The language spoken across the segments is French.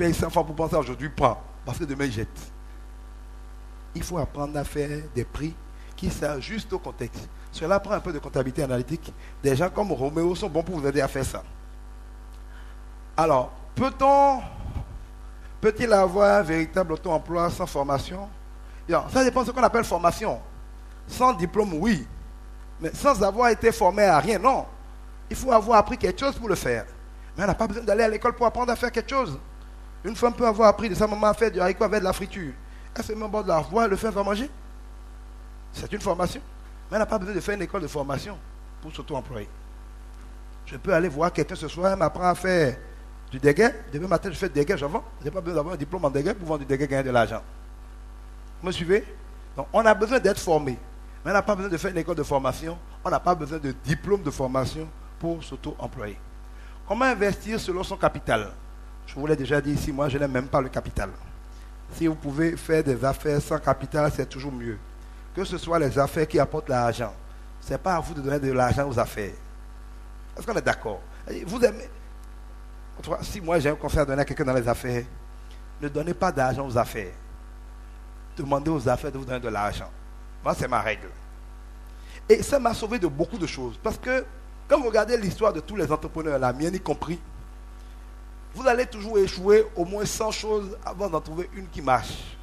paye 100 francs pour penser aujourd'hui, prends. Parce que demain, il jette. Il faut apprendre à faire des prix qui s'ajustent au contexte. Cela prend un peu de comptabilité analytique. Des gens comme Roméo sont bons pour vous aider à faire ça. Alors, peut-il avoir un véritable auto-emploi sans formation? Non, ça dépend de ce qu'on appelle formation. Sans diplôme, oui. Mais sans avoir été formé à rien, non. Il faut avoir appris quelque chose pour le faire. Mais on n'a pas besoin d'aller à l'école pour apprendre à faire quelque chose. Une femme peut avoir appris de sa maman à faire du haricot avec de la friture. Elle se met au bord de la voie, elle le fait, elle va manger. C'est une formation. Mais elle n'a pas besoin de faire une école de formation pour s'auto-employer. Je peux aller voir quelqu'un ce soir, elle m'apprend à faire du déguet. Demain matin, je fais du déguet, j'en vends. Je n'ai pas besoin d'avoir un diplôme en déguet pour vendre du déguet et gagner de l'argent. Vous me suivez? Donc, on a besoin d'être formé. Mais on n'a pas besoin de faire une école de formation. On n'a pas besoin de diplôme de formation pour s'auto-employer. Comment investir selon son capital? Je vous l'ai déjà dit ici, moi je n'aime même pas le capital. Si vous pouvez faire des affaires sans capital, c'est toujours mieux. Que ce soit les affaires qui apportent l'argent. Ce n'est pas à vous de donner de l'argent aux affaires. Est-ce qu'on est d'accord? Vous aimez. Si moi j'ai un conseil à donner à quelqu'un dans les affaires, ne donnez pas d'argent aux affaires. Demandez aux affaires de vous donner de l'argent. Moi, c'est ma règle. Et ça m'a sauvé de beaucoup de choses. Parce que quand vous regardez l'histoire de tous les entrepreneurs, la mienne y compris, vous allez toujours échouer au moins 100 choses avant d'en trouver une qui marche.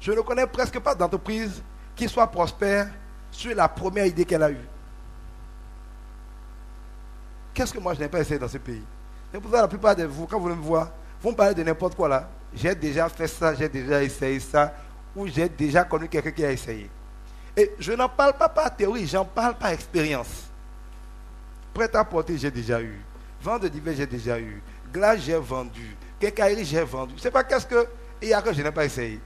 Je ne connais presque pas d'entreprise qui soit prospère sur la première idée qu'elle a eue. Qu'est-ce que moi je n'ai pas essayé dans ce pays? C'est pour ça que la plupart de vous, quand vous me voyez, vous me parlez de n'importe quoi là. J'ai déjà fait ça, j'ai déjà essayé ça, ou j'ai déjà connu quelqu'un qui a essayé. Et je n'en parle pas par théorie, j'en parle par expérience. Prêt à porter, j'ai déjà eu. Vente divers, j'ai déjà eu. Glace, j'ai vendu. Quincaillerie, j'ai vendu. C'est pas qu'est-ce que il y a que je n'ai pas essayé.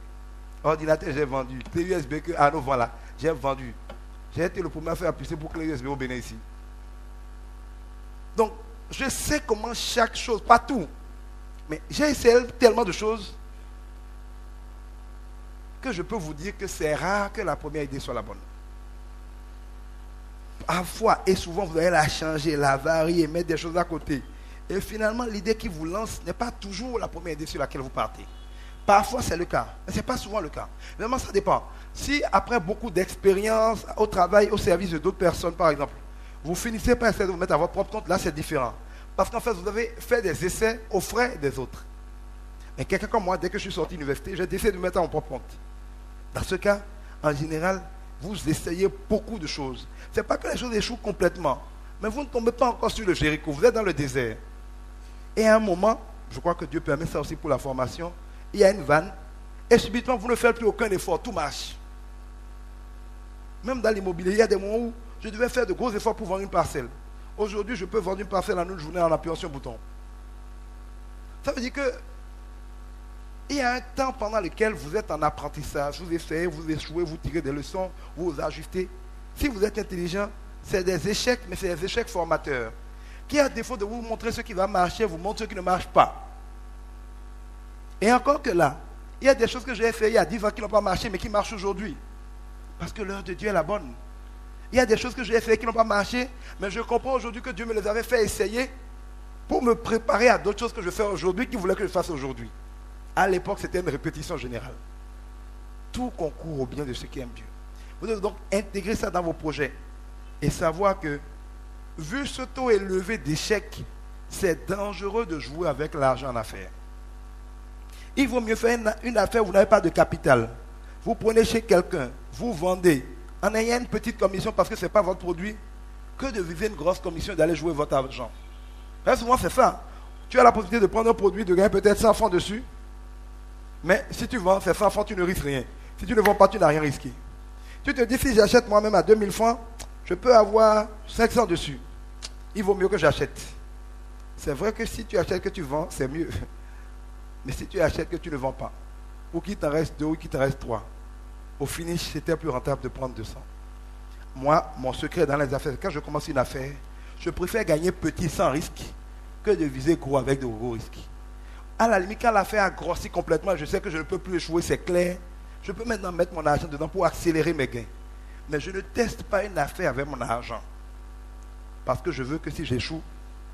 Ordinateur, j'ai vendu. Clé USB que nous voilà, j'ai vendu. J'ai été le premier à faire appuyer pour clé USB au Bénin ici. Donc, je sais comment chaque chose, pas tout, mais j'ai essayé tellement de choses que je peux vous dire que c'est rare que la première idée soit la bonne. Parfois et souvent, vous allez la changer, la varier, mettre des choses à côté. Et finalement, l'idée qui vous lance n'est pas toujours la première idée sur laquelle vous partez. Parfois, c'est le cas, mais ce n'est pas souvent le cas. Vraiment, ça dépend. Si après beaucoup d'expérience au travail, au service de d'autres personnes, par exemple, vous finissez par essayer de vous mettre à votre propre compte, là, c'est différent. Parce qu'en fait, vous avez fait des essais aux frais des autres. Mais quelqu'un comme moi, dès que je suis sorti de l'université, j'ai décidé de me mettre à mon propre compte. Dans ce cas, en général, vous essayez beaucoup de choses. Ce n'est pas que les choses échouent complètement, mais vous ne tombez pas encore sur le Jéricho, vous êtes dans le désert. Et à un moment, je crois que Dieu permet ça aussi pour la formation, il y a une vanne, et subitement, vous ne faites plus aucun effort, tout marche. Même dans l'immobilier, il y a des moments où je devais faire de gros efforts pour vendre une parcelle. Aujourd'hui, je peux vendre une parcelle en une journée en appuyant sur un bouton. Ça veut dire que il y a un temps pendant lequel vous êtes en apprentissage, vous essayez, vous échouez, vous tirez des leçons, vous vous ajustez. Si vous êtes intelligent, c'est des échecs, mais c'est des échecs formateurs. Qui, à défaut de vous montrer ce qui va marcher, vous montre ce qui ne marche pas. Et encore que là, il y a des choses que j'ai essayées il y a 10 ans qui n'ont pas marché, mais qui marchent aujourd'hui. Parce que l'heure de Dieu est la bonne. Il y a des choses que j'ai essayées qui n'ont pas marché, mais je comprends aujourd'hui que Dieu me les avait fait essayer pour me préparer à d'autres choses que je fais aujourd'hui, qu'il voulait que je fasse aujourd'hui. À l'époque, c'était une répétition générale. Tout concourt au bien de ceux qui aiment Dieu. Vous devez donc intégrer ça dans vos projets et savoir que, vu ce taux élevé d'échecs, c'est dangereux de jouer avec l'argent en affaires. Il vaut mieux faire une affaire où vous n'avez pas de capital. Vous prenez chez quelqu'un, vous vendez, en ayant une petite commission parce que ce n'est pas votre produit, que de viser une grosse commission et d'aller jouer votre argent. Très souvent, c'est ça. Tu as la possibilité de prendre un produit, de gagner peut-être 100 francs dessus. Mais si tu vends ces 100 francs, tu ne risques rien. Si tu ne vends pas, tu n'as rien risqué. Tu te dis, si j'achète moi-même à 2000 francs, je peux avoir 500 dessus. Il vaut mieux que j'achète. C'est vrai que si tu achètes que tu vends, c'est mieux. Mais si tu achètes que tu ne vends pas, ou qu'il t'en reste 2 ou qu'il t'en reste 3, au finish, c'était plus rentable de prendre 200. Moi, mon secret dans les affaires, quand je commence une affaire, je préfère gagner petit sans risque que de viser gros avec de gros risques. À la limite, quand l'affaire a grossi complètement, je sais que je ne peux plus échouer, c'est clair. Je peux maintenant mettre mon argent dedans pour accélérer mes gains. Mais je ne teste pas une affaire avec mon argent. Parce que je veux que si j'échoue,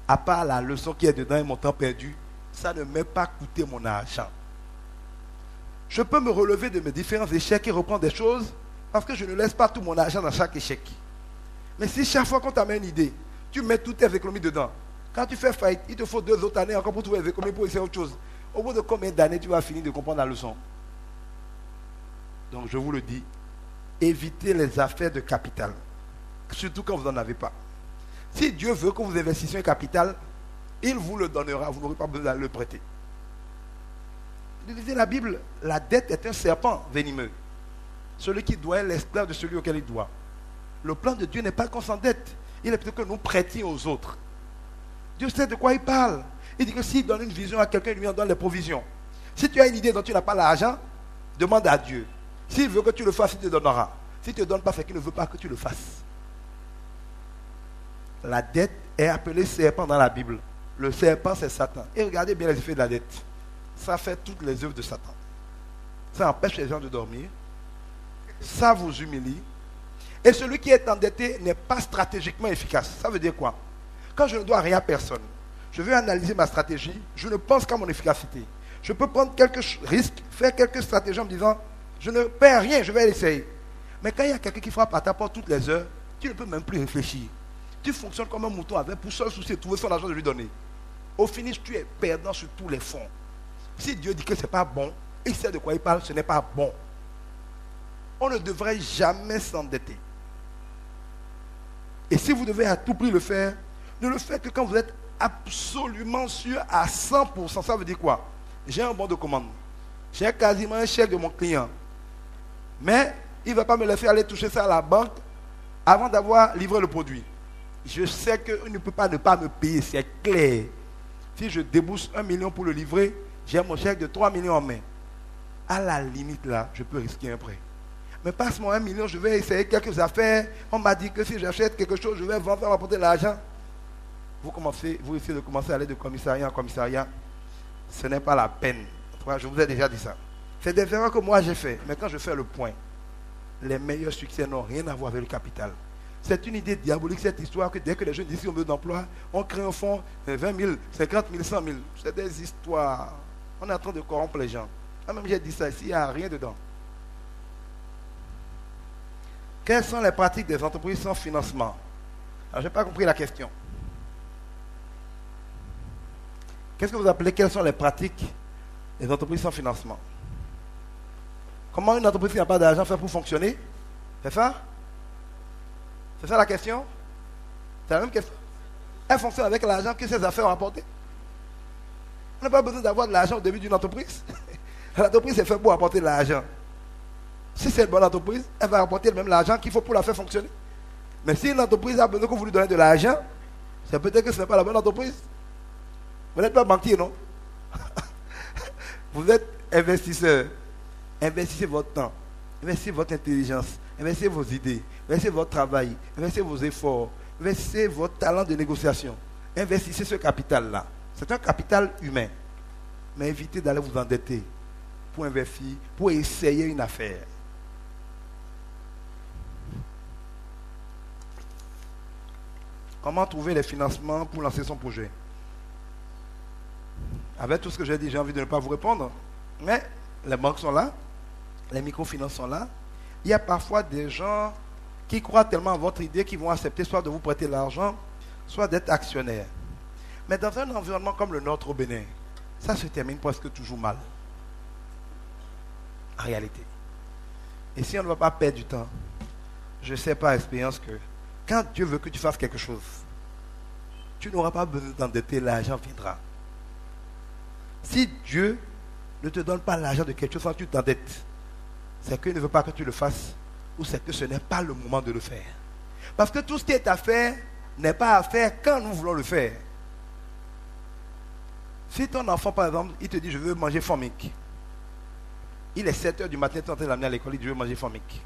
à part la leçon qui est dedans et mon temps perdu, ça ne m'a pas coûté mon argent. Je peux me relever de mes différents échecs et reprendre des choses parce que je ne laisse pas tout mon argent dans chaque échec. Mais si chaque fois qu'on t'amène une idée, tu mets toutes tes économies dedans, quand tu fais faillite, il te faut 2 autres années encore pour trouver les économies pour essayer autre chose. Au bout de combien d'années tu vas finir de comprendre la leçon? Donc je vous le dis, évitez les affaires de capital, surtout quand vous n'en avez pas. Si Dieu veut que vous investissiez un capital, il vous le donnera, vous n'aurez pas besoin de le prêter. Lisez la Bible, la dette est un serpent venimeux. Celui qui doit est l'esclave de celui auquel il doit. Le plan de Dieu n'est pas qu'on s'endette, il est plutôt que nous prêtions aux autres. Dieu sait de quoi il parle. Il dit que s'il donne une vision à quelqu'un, il lui en donne les provisions. Si tu as une idée dont tu n'as pas l'argent, demande à Dieu. S'il veut que tu le fasses, il te donnera. S'il ne te donne pas, c'est qu'il ne veut pas que tu le fasses. La dette est appelée serpent dans la Bible. Le serpent, c'est Satan. Et regardez bien les effets de la dette. Ça fait toutes les œuvres de Satan. Ça empêche les gens de dormir. Ça vous humilie. Et celui qui est endetté n'est pas stratégiquement efficace. Ça veut dire quoi? Quand je ne dois rien à personne, je veux analyser ma stratégie, je ne pense qu'à mon efficacité. Je peux prendre quelques risques, faire quelques stratégies en me disant, je ne perds rien, je vais l'essayer. Mais quand il y a quelqu'un qui frappe à ta porte toutes les heures, tu ne peux même plus réfléchir. Tu fonctionnes comme un mouton avec pour seul souci de trouver son argent de lui donner. Au finish, tu es perdant sur tous les fonds. Si Dieu dit que ce n'est pas bon, il sait de quoi il parle, ce n'est pas bon. On ne devrait jamais s'endetter. Et si vous devez à tout prix le faire, ne le faites que quand vous êtes absolument sûr à 100%. Ça veut dire quoi? J'ai un bon de commande. J'ai quasiment un chèque de mon client. Mais il ne va pas me laisser aller toucher ça à la banque avant d'avoir livré le produit. Je sais qu'il ne peut pas ne pas me payer, c'est clair. Si je débourse 1 million pour le livrer, j'ai mon chèque de 3 millions en main. À la limite là, je peux risquer un prêt. Mais passe-moi 1 million, je vais essayer quelques affaires. On m'a dit que si j'achète quelque chose, je vais vendre, ça va rapporter de l'argent. Vous essayez de commencer à aller de commissariat en commissariat. Ce n'est pas la peine. Je vous ai déjà dit ça. C'est des erreurs que moi j'ai fait. Mais quand je fais le point, les meilleurs succès n'ont rien à voir avec le capital. C'est une idée diabolique, cette histoire, que dès que les jeunes disent si on veut d'emploi, on crée un fonds, 20 000, 50 000, 100 000. C'est des histoires. On est en train de corrompre les gens. Même j'ai dit ça ici, il n'y a rien dedans. Quelles sont les pratiques des entreprises sans financement? Alors, je n'ai pas compris la question. Qu'est-ce que vous appelez, quelles sont les pratiques des entreprises sans financement? Comment une entreprise qui n'a pas d'argent fait pour fonctionner? C'est ça? C'est ça la question? C'est la même question. Elle fonctionne avec l'argent que ses affaires ont apporté. On n'a pas besoin d'avoir de l'argent au début d'une entreprise. L'entreprise est faite pour apporter de l'argent. Si c'est une bonne entreprise, elle va apporter le même argent qu'il faut pour la faire fonctionner. Mais si une entreprise a besoin que vous lui donnez de l'argent, c'est peut-être que ce n'est pas la bonne entreprise. Vous n'êtes pas banquier, non? Vous êtes investisseur. Investissez votre temps. Investissez votre intelligence. Investissez vos idées. Investissez votre travail. Investissez vos efforts. Investissez votre talent de négociation. Investissez ce capital-là. C'est un capital humain. Mais évitez d'aller vous endetter pour investir, pour essayer une affaire. Comment trouver les financements pour lancer son projet? Avec tout ce que j'ai dit, j'ai envie de ne pas vous répondre. Mais les banques sont là, les microfinances sont là. Il y a parfois des gens qui croient tellement à votre idée qu'ils vont accepter soit de vous prêter l'argent, soit d'être actionnaires. Mais dans un environnement comme le nôtre au Bénin, ça se termine presque toujours mal. En réalité. Et si on ne va pas perdre du temps, je sais par expérience que quand Dieu veut que tu fasses quelque chose, tu n'auras pas besoin d'endetter, l'argent viendra. Si Dieu ne te donne pas l'argent de quelque chose sans que tu t'endettes, c'est qu'il ne veut pas que tu le fasses ou c'est que ce n'est pas le moment de le faire. Parce que tout ce qui est à faire n'est pas à faire quand nous voulons le faire. Si ton enfant, par exemple, il te dit « je veux manger formique », il est 7 h du matin, tu es en train de l'amener à l'école, il dit « je veux manger formique ».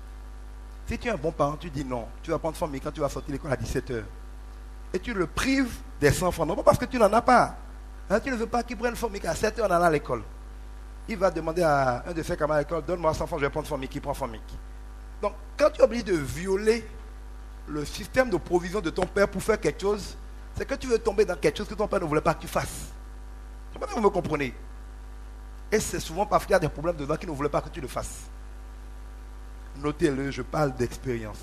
Si tu es un bon parent, tu dis non, tu vas prendre formique quand tu vas sortir de l'école à 17 h. Et tu le prives des 100 francs, non pas parce que tu n'en as pas. Hein, tu ne veux pas qu'il prenne formique à 7 h en allant à l'école. Il va demander à un de ses camarades à l'école, donne-moi 100 francs, je vais prendre formique, il prend formique. Donc, quand tu es obligé de violer le système de provision de ton père pour faire quelque chose, c'est que tu veux tomber dans quelque chose que ton père ne voulait pas que tu fasses. Je ne sais pas si vous me comprenez. Et c'est souvent parce qu'il y a des problèmes dedans qui ne voulaient pas que tu le fasses. Notez-le, je parle d'expérience.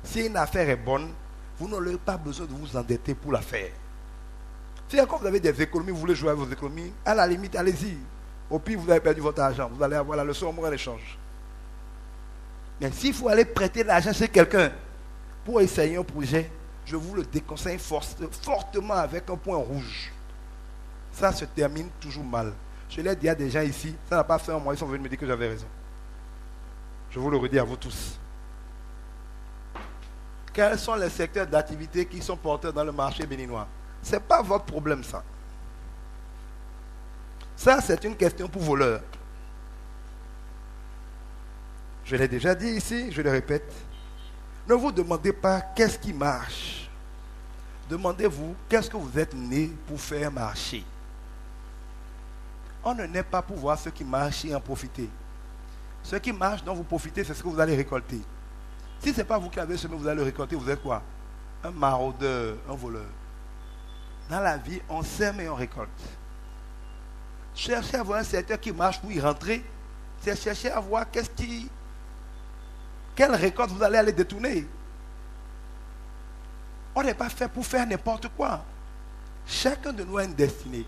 Si une affaire est bonne, vous n'aurez pas besoin de vous endetter pour la faire. Si encore vous avez des économies, vous voulez jouer à vos économies, à la limite, allez-y. Au pire, vous avez perdu votre argent. Vous allez avoir la leçon au moins en échange. Mais s'il faut aller prêter l'argent chez quelqu'un pour essayer un projet, je vous le déconseille fortement avec un point rouge. Ça se termine toujours mal. Je l'ai dit à des gens ici, ça n'a pas fait un mois, ils sont venus me dire que j'avais raison. Je vous le redis à vous tous. Quels sont les secteurs d'activité qui sont porteurs dans le marché béninois? Ce n'est pas votre problème, ça. Ça, c'est une question pour voleurs. Je l'ai déjà dit ici, je le répète. Ne vous demandez pas qu'est-ce qui marche. Demandez-vous qu'est-ce que vous êtes né pour faire marcher. On ne naît pas pour voir ce qui marche et en profiter. Ce qui marche dont vous profitez, c'est ce que vous allez récolter. Si ce n'est pas vous qui l'avez semé, vous allez le récolter, vous êtes quoi? Un maraudeur, un voleur. Dans la vie, on sème et on récolte. Cherchez à voir un secteur qui marche pour y rentrer. C'est chercher à voir quelle récolte vous allez aller détourner. On n'est pas fait pour faire n'importe quoi. Chacun de nous a une destinée.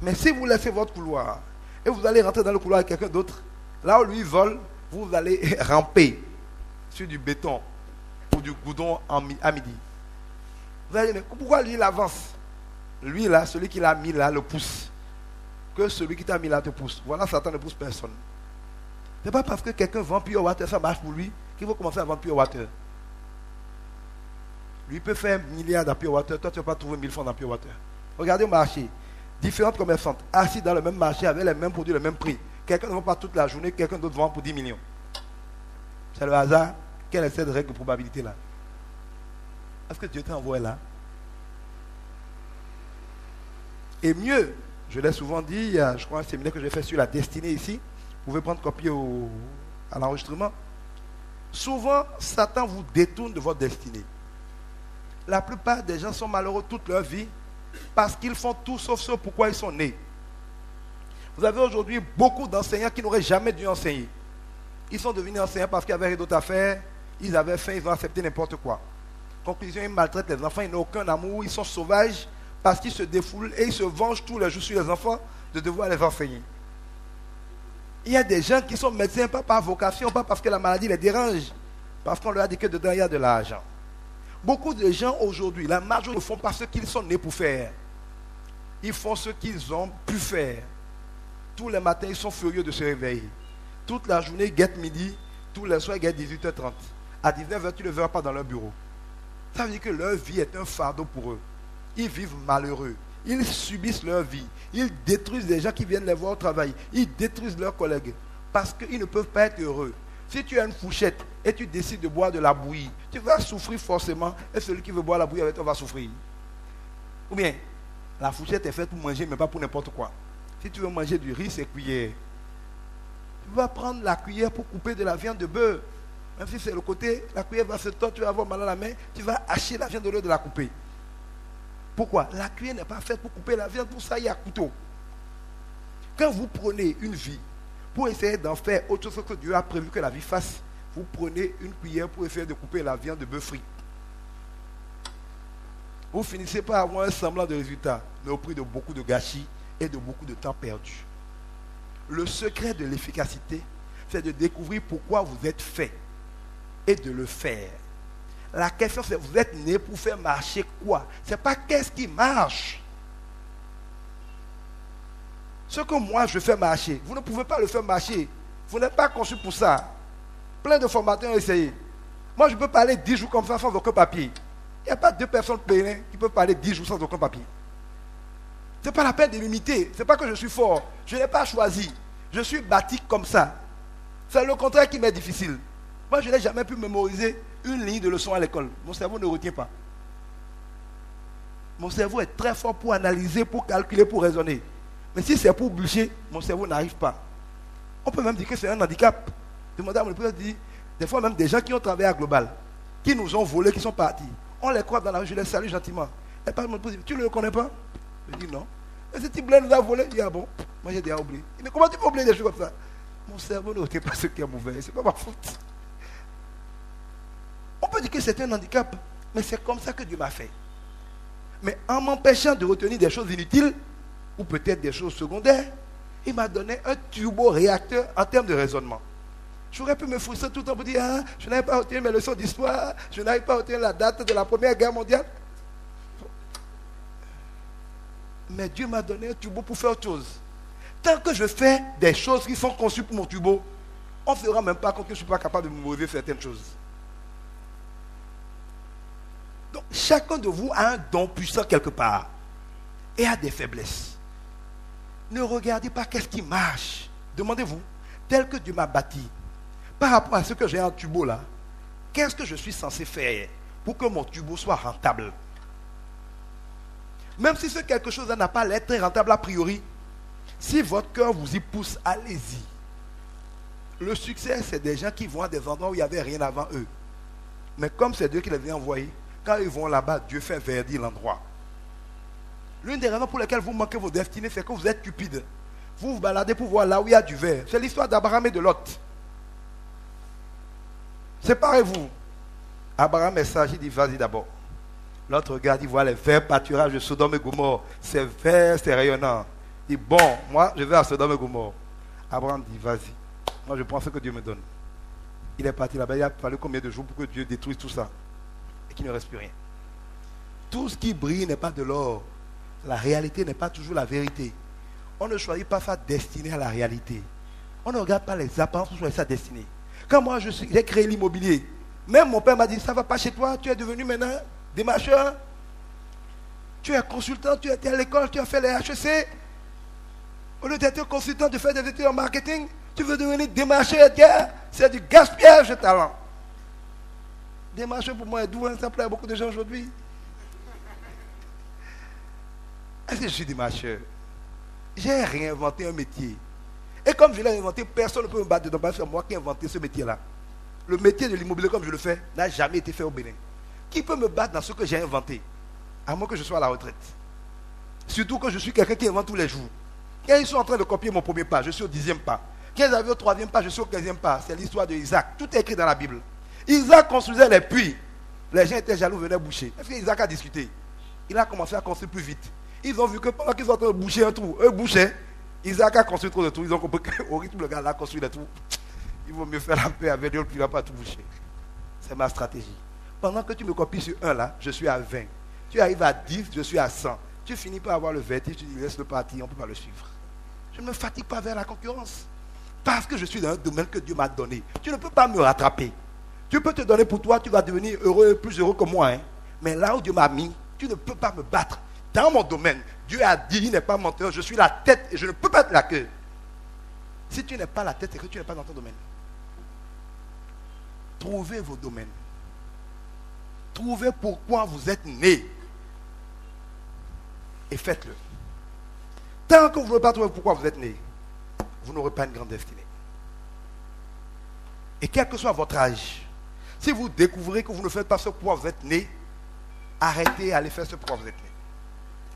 Mais si vous laissez votre couloir et vous allez rentrer dans le couloir de quelqu'un d'autre, là où lui vole, vous allez ramper sur du béton ou du goudron à midi. Vous allez dire, mais pourquoi lui il avance? Lui là, celui qui l'a mis là, le pousse. Que celui qui t'a mis là te pousse. Voilà, Satan ne pousse personne. Ce n'est pas parce que quelqu'un vend pure water, ça marche pour lui, qu'il faut commencer à vendre pure water. Lui peut faire 1 milliard dans pure water, toi tu ne vas pas trouver 1000 francs dans pure water. Regardez au marché. Différentes commerçantes, assis dans le même marché, avec les mêmes produits, le même prix. Quelqu'un ne vend pas toute la journée, quelqu'un d'autre vend pour 10 millions. C'est le hasard. Quelle est cette règle de probabilité là? Est-ce que Dieu t'a envoyé là? Et mieux, je l'ai souvent dit, il y a, je crois, un séminaire que j'ai fait sur la destinée ici. Vous pouvez prendre copie à l'enregistrement. Souvent, Satan vous détourne de votre destinée. La plupart des gens sont malheureux toute leur vie parce qu'ils font tout sauf ce pourquoi ils sont nés. Vous avez aujourd'hui beaucoup d'enseignants qui n'auraient jamais dû enseigner. Ils sont devenus enseignants parce qu'il y avait rien d'autre à faire. Ils avaient faim, ils ont accepté n'importe quoi. Conclusion, ils maltraitent les enfants, ils n'ont aucun amour, ils sont sauvages parce qu'ils se défoulent et ils se vengent tous les jours sur les enfants de devoir les enseigner. Il y a des gens qui sont médecins, pas par vocation, pas parce que la maladie les dérange, parce qu'on leur a dit que dedans il y a de l'argent. Beaucoup de gens aujourd'hui, la majorité ne font pas ce qu'ils sont nés pour faire. Ils font ce qu'ils ont pu faire. Tous les matins, ils sont furieux de se réveiller. Toute la journée, ils guettent midi, tous les soirs, ils guettent 18h30. À 19h, tu ne le verras pas dans leur bureau. Ça veut dire que leur vie est un fardeau pour eux. Ils vivent malheureux. Ils subissent leur vie. Ils détruisent les gens qui viennent les voir au travail. Ils détruisent leurs collègues. Parce qu'ils ne peuvent pas être heureux. Si tu as une fourchette et tu décides de boire de la bouillie, tu vas souffrir forcément. Et celui qui veut boire la bouillie avec toi va souffrir. Ou bien, la fourchette est faite pour manger, mais pas pour n'importe quoi. Si tu veux manger du riz, c'est cuillère. Tu vas prendre la cuillère pour couper de la viande de bœuf. Même si c'est le côté, la cuillère va se tordre, tu vas avoir mal à la main, tu vas hacher la viande au lieu de la couper. Pourquoi? La cuillère n'est pas faite pour couper la viande, pour ça il y a couteau. Quand vous prenez une vie pour essayer d'en faire autre chose que Dieu a prévu que la vie fasse, vous prenez une cuillère pour essayer de couper la viande de bœuf frit. Vous finissez par avoir un semblant de résultat, mais au prix de beaucoup de gâchis et de beaucoup de temps perdu. Le secret de l'efficacité, c'est de découvrir pourquoi vous êtes fait et de le faire. La question c'est, vous êtes né pour faire marcher quoi? Ce n'est pas qu'est-ce qui marche. Ce que moi je fais marcher, vous ne pouvez pas le faire marcher. Vous n'êtes pas conçu pour ça. Plein de formateurs ont essayé. Moi je peux parler 10 jours comme ça sans aucun papier. Il n'y a pas 2 personnes payées qui peuvent parler 10 jours sans aucun papier. Ce n'est pas la peine de m'imiter. Ce n'est pas que je suis fort. Je n'ai pas choisi. Je suis bâti comme ça. C'est le contraire qui m'est difficile. Moi, je n'ai jamais pu mémoriser une ligne de leçon à l'école. Mon cerveau ne retient pas. Mon cerveau est très fort pour analyser, pour calculer, pour raisonner. Mais si c'est pour bûcher, mon cerveau n'arrive pas. On peut même dire que c'est un handicap. Demandez à mon épouse, dit, des fois même des gens qui ont travaillé à Global, qui nous ont volés, qui sont partis. On les croise dans la rue, je les salue gentiment. Elle parle, tu ne le connais pas? Je dis non. Et ce type-là nous a volé. Il dit, ah bon, moi j'ai déjà oublié. Mais comment tu peux oublier des choses comme ça? Mon cerveau ne retient pas ce qui est mauvais, c'est pas ma faute. On peut dire que c'est un handicap, mais c'est comme ça que Dieu m'a fait. Mais en m'empêchant de retenir des choses inutiles, ou peut-être des choses secondaires, il m'a donné un turbo-réacteur en termes de raisonnement. J'aurais pu me frustrer tout le temps pour dire, ah, je n'arrive pas à retenir mes leçons d'histoire, je n'arrive pas à retenir la date de la Première Guerre mondiale. Mais Dieu m'a donné un turbo pour faire autre chose. Tant que je fais des choses qui sont conçues pour mon turbo, on ne fera même pas compte que je ne suis pas capable de mémoriser certaines choses. Donc, chacun de vous a un don puissant quelque part et a des faiblesses. Ne regardez pas qu'est-ce qui marche. Demandez-vous, tel que Dieu m'a bâti, par rapport à ce que j'ai en turbo là, qu'est-ce que je suis censé faire pour que mon turbo soit rentable? Même si ce quelque chose n'a pas l'air très rentable a priori, si votre cœur vous y pousse, allez-y. Le succès, c'est des gens qui vont à des endroits où il n'y avait rien avant eux. Mais comme c'est Dieu qui les a envoyés, quand ils vont là-bas, Dieu fait verdir l'endroit. L'une des raisons pour lesquelles vous manquez vos destinées, c'est que vous êtes stupide. Vous vous baladez pour voir là où il y a du verre. C'est l'histoire d'Abraham et de Lot. Séparez-vous. Abraham est sage, il dit vas-y d'abord. L'autre regarde, il voit les verts pâturages de Sodome et Gomorrhe. C'est vert, c'est rayonnant. Il dit bon, moi je vais à Sodome et Gomorrhe. Abraham dit vas-y. Moi je prends ce que Dieu me donne. Il est parti là-bas, il a fallu combien de jours pour que Dieu détruise tout ça et qu'il ne reste plus rien. Tout ce qui brille n'est pas de l'or. La réalité n'est pas toujours la vérité. On ne choisit pas sa destinée à la réalité. On ne regarde pas les apparences pour choisir sa destinée. Quand moi j'ai créé l'immobilier, même mon père m'a dit ça ne va pas chez toi, tu es devenu maintenant démarcheur. Tu es consultant, tu étais à l'école, tu as fait les HEC. Au lieu d'être consultant, de faire des études en marketing, tu veux devenir démarcheur. C'est du gaspillage de talent. Démarcheur pour moi est doux, ça plaît à beaucoup de gens aujourd'hui. Est-ce que je suis démarcheur? J'ai réinventé un métier. Et comme je l'ai inventé, personne ne peut me battre dedans parce que c'est moi qui ai inventé ce métier-là. Le métier de l'immobilier comme je le fais n'a jamais été fait au Bénin. Qui peut me battre dans ce que j'ai inventé? À moins que je sois à la retraite. Surtout que je suis quelqu'un qui invente tous les jours. Quand ils sont en train de copier mon premier pas, je suis au 10e pas. Quand ils arrivent au 3e pas, je suis au 15e pas. C'est l'histoire de Isaac. Tout est écrit dans la Bible. Isaac construisait les puits. Les gens étaient jaloux, venaient boucher. Est-ce qu'Isaac a discuté? Il a commencé à construire plus vite. Ils ont vu que pendant qu'ils sont en train de boucher un trou, eux bouchaient. Isaac a construit trop de trous. Ils ont compris qu'au rythme, le gars là a construit les trous. Il vaut mieux faire la paix avec Dieu, puis il ne va pas tout boucher. C'est ma stratégie. Pendant que tu me copies sur 1 là, je suis à 20. Tu arrives à 10, je suis à 100. Tu finis par avoir le vertige, tu dis laisse-le partir, on ne peut pas le suivre. Je ne me fatigue pas vers la concurrence. Parce que je suis dans un domaine que Dieu m'a donné. Tu ne peux pas me rattraper. Dieu peut te donner pour toi, tu vas devenir heureux, plus heureux que moi. Hein. Mais là où Dieu m'a mis, tu ne peux pas me battre. Dans mon domaine, Dieu a dit, il n'est pas menteur, je suis la tête et je ne peux pas être la queue. Si tu n'es pas la tête, c'est que tu n'es pas dans ton domaine. Trouvez vos domaines. Trouvez pourquoi vous êtes né. Et faites-le. Tant que vous ne pouvez pas trouver pourquoi vous êtes né, vous n'aurez pas une grande destinée. Et quel que soit votre âge, si vous découvrez que vous ne faites pas ce pourquoi vous êtes né, arrêtez et allez faire ce pourquoi vous êtes né.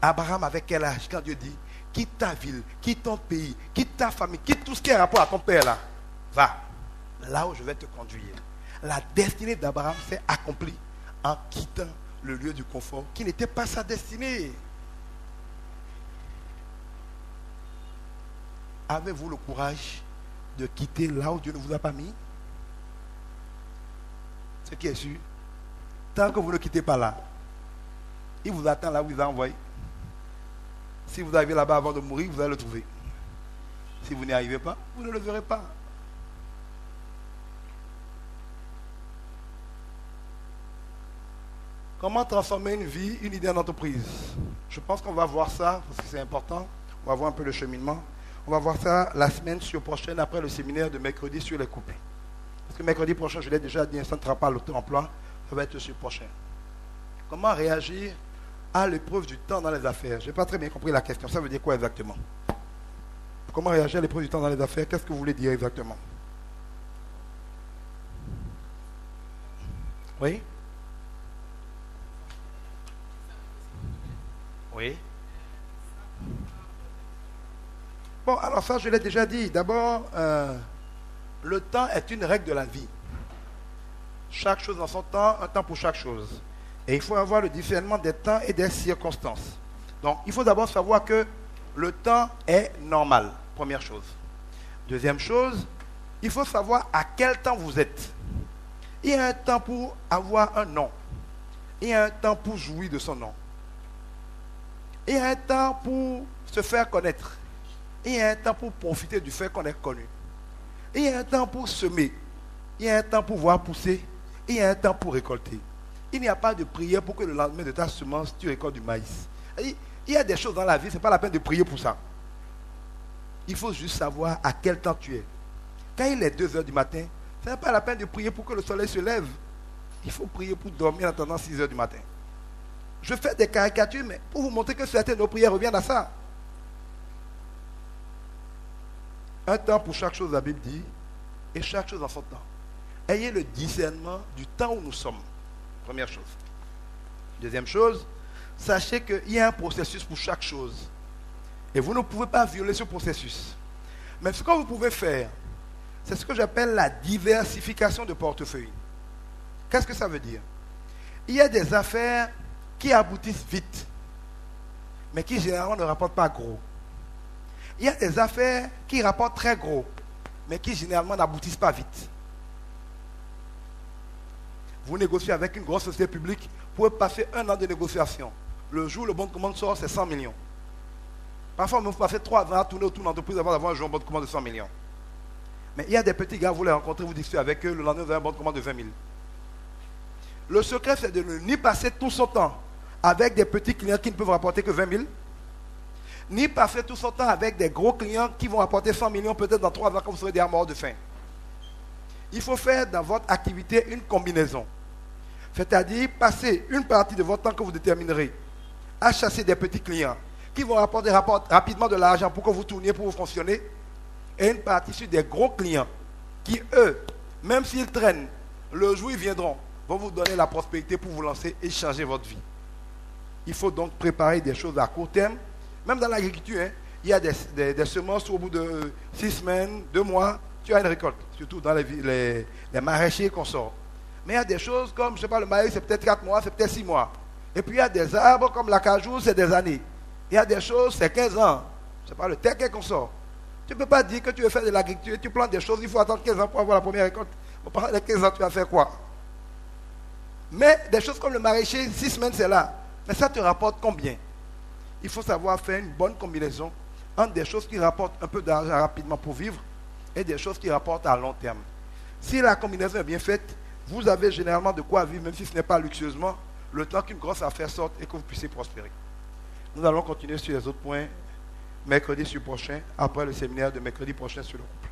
Abraham, avec quel âge? Quand Dieu dit, quitte ta ville, quitte ton pays, quitte ta famille, quitte tout ce qui est rapport à ton père là, va, là où je vais te conduire. La destinée d'Abraham s'est accomplie en quittant le lieu du confort qui n'était pas sa destinée. Avez-vous le courage de quitter là où Dieu ne vous a pas mis? Ce qui est sûr, tant que vous ne quittez pas là, il vous attend là où il vous a envoyé. Si vous arrivez là-bas avant de mourir, vous allez le trouver. Si vous n'y arrivez pas, vous ne le verrez pas. Comment transformer une vie, une idée en entreprise? Je pense qu'on va voir ça, parce que c'est important. On va voir un peu le cheminement. On va voir ça la semaine prochaine, après le séminaire de mercredi sur les couples. Parce que mercredi prochain, je l'ai déjà dit, ça ne sera pas l'auto-emploi, ça va être sur le prochain. Comment réagir à l'épreuve du temps dans les affaires? Je n'ai pas très bien compris la question. Ça veut dire quoi exactement? Comment réagir à l'épreuve du temps dans les affaires? Qu'est-ce que vous voulez dire exactement? Oui? Oui? Bon, alors ça, je l'ai déjà dit. D'abord, le temps est une règle de la vie. Chaque chose en son temps, un temps pour chaque chose. Et il faut avoir le discernement des temps et des circonstances. Donc, il faut d'abord savoir que le temps est normal, première chose. Deuxième chose, il faut savoir à quel temps vous êtes. Il y a un temps pour avoir un nom. Il y a un temps pour jouir de son nom. Il y a un temps pour se faire connaître. Il y a un temps pour profiter du fait qu'on est connu. Il y a un temps pour semer. Il y a un temps pour voir pousser. Il y a un temps pour récolter. Il n'y a pas de prière pour que le lendemain de ta semence, tu récoltes du maïs. Il y a des choses dans la vie, ce n'est pas la peine de prier pour ça. Il faut juste savoir à quel temps tu es. Quand il est 2 heures du matin, ce n'est pas la peine de prier pour que le soleil se lève. Il faut prier pour dormir en attendant 6 heures du matin. Je fais des caricatures, mais pour vous montrer que certaines de nos prières reviennent à ça. Un temps pour chaque chose, la Bible dit, et chaque chose en son temps. Ayez le discernement du temps où nous sommes. Première chose. Deuxième chose, sachez qu'il y a un processus pour chaque chose. Et vous ne pouvez pas violer ce processus. Mais ce que vous pouvez faire, c'est ce que j'appelle la diversification de portefeuille. Qu'est-ce que ça veut dire? Il y a des affaires qui aboutissent vite, mais qui généralement ne rapportent pas gros. Il y a des affaires qui rapportent très gros, mais qui généralement n'aboutissent pas vite. Vous négociez avec une grosse société publique, vous pouvez passer 1 an de négociation. Le jour où le bon de commande sort, c'est 100 millions. Parfois, vous passez 3 ans à tourner autour de l'entreprise avant d'avoir un jour un bon de commande de 100 millions. Mais il y a des petits gars, vous les rencontrez, vous discutez avec eux, le lendemain, vous avez un bon de commande de 20 000. Le secret, c'est de ne ni passer tout son temps avec des petits clients qui ne peuvent rapporter que 20 000, ni passer tout son temps avec des gros clients qui vont rapporter 100 millions peut-être dans 3 ans quand vous serez déjà mort de faim. Il faut faire dans votre activité une combinaison. C'est-à-dire passer une partie de votre temps que vous déterminerez à chasser des petits clients qui vont rapporter rapidement de l'argent pour que vous tourniez, pour vous fonctionner, et une partie sur des gros clients qui, eux, même s'ils traînent, le jour où ils viendront, vont vous donner la prospérité pour vous lancer et changer votre vie. Il faut donc préparer des choses à court terme. Même dans l'agriculture, hein, il y a des semences où au bout de 6 semaines, 2 mois, tu as une récolte. Surtout dans les maraîchers qu'on sort. Mais il y a des choses comme, je ne sais pas, le maïs, c'est peut-être 4 mois, c'est peut-être 6 mois. Et puis il y a des arbres comme l'acajou, c'est des années. Il y a des choses, c'est 15 ans. Je ne sais pas, le terre qu'on sort. Tu ne peux pas dire que tu veux faire de l'agriculture et tu plantes des choses, il faut attendre 15 ans pour avoir la première récolte. Pendant les 15 ans, tu vas faire quoi? Mais des choses comme le maraîcher, 6 semaines, c'est là. Mais ça te rapporte combien? Il faut savoir faire une bonne combinaison entre des choses qui rapportent un peu d'argent rapidement pour vivre et des choses qui rapportent à long terme. Si la combinaison est bien faite, vous avez généralement de quoi vivre, même si ce n'est pas luxueusement, le temps qu'une grosse affaire sorte et que vous puissiez prospérer. Nous allons continuer sur les autres points mercredi prochain, après le séminaire de mercredi prochain sur le couple.